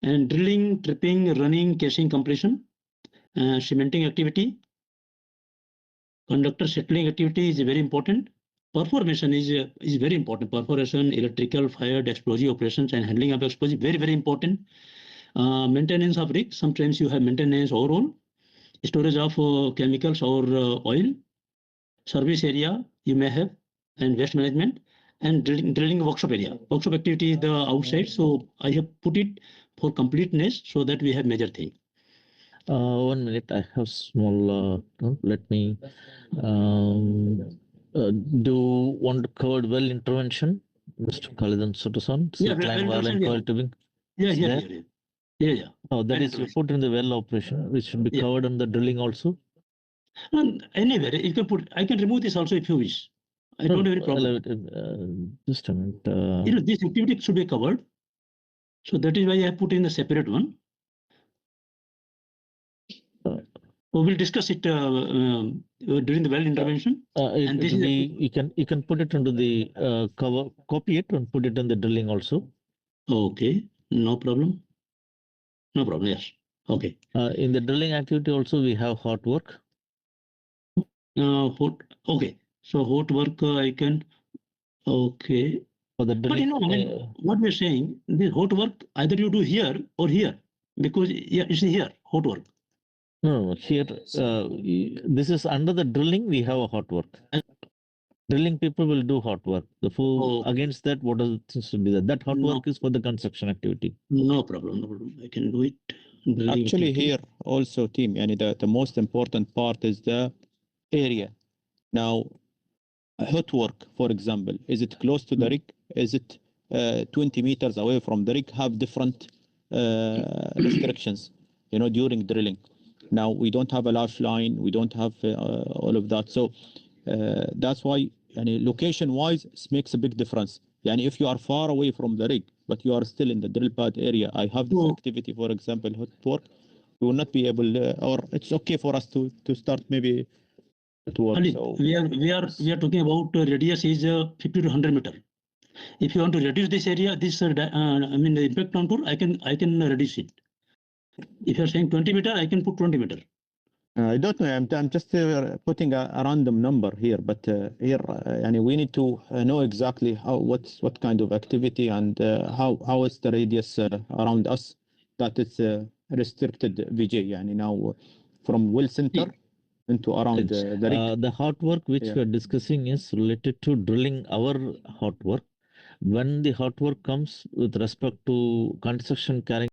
and drilling, tripping, running, casing, compression, cementing activity, conductor settling activity is very important. Perforation is very important. Perforation, electrical, fired, explosive operations, and handling of explosive very important. Maintenance of rig. Sometimes you have maintenance overall, storage of chemicals or oil, service area you may have, and waste management, and drilling workshop area. Workshop activity is the outside, so I have put it for completeness so that we have major thing. 1 minute, I have small. Let me. Do you want to cover well intervention, Mr. Khalidan Sotosan? Yeah, Climb well and coil tubing. Yeah. Oh, that is you put in the well operation, which should be covered on the drilling also. Anywhere you can put. I can remove this also if you wish. I don't have any problem. Just a minute. This activity should be covered. So that is why I put in a separate one. We will discuss it during the well intervention. And this you can put it into the cover, copy it and put it in the drilling also. Okay, no problem. No problem. Yes. Okay. In the drilling activity also we have hot work. Okay. So hot work I can. Okay. For the drilling, but what we're saying, this hot work either you do here or here, because it's here hot work. No, here this is under the drilling. We have a hot work. Drilling people will do hot work. The full against that, what does it should be that hot work is for the construction activity. No problem. I can do it. Actually, here also, team, the most important part is the area. Now, hot work, for example, is it close to the rig? Is it 20 meters away from the rig? Have different restrictions, during drilling. Now, we don't have a lifeline. We don't have all of that. So that's why location-wise, it makes a big difference. If you are far away from the rig, but you are still in the drill pad area, I have this activity, for example, hot work, we will not be able, or it's okay for us to start maybe to work. So we are talking about radius is 50 to 100 meter. If you want to reduce this area, this the impact contour, I can reduce it. If you are saying 20 meter, I can put 20 meter. I don't know. I'm just putting a random number here, but here, we need to know exactly what kind of activity and how is the radius around us that it's restricted VJ. Now from well center into around the rig. The hot work which we are discussing is related to drilling our hot work. When the hot work comes with respect to construction carrying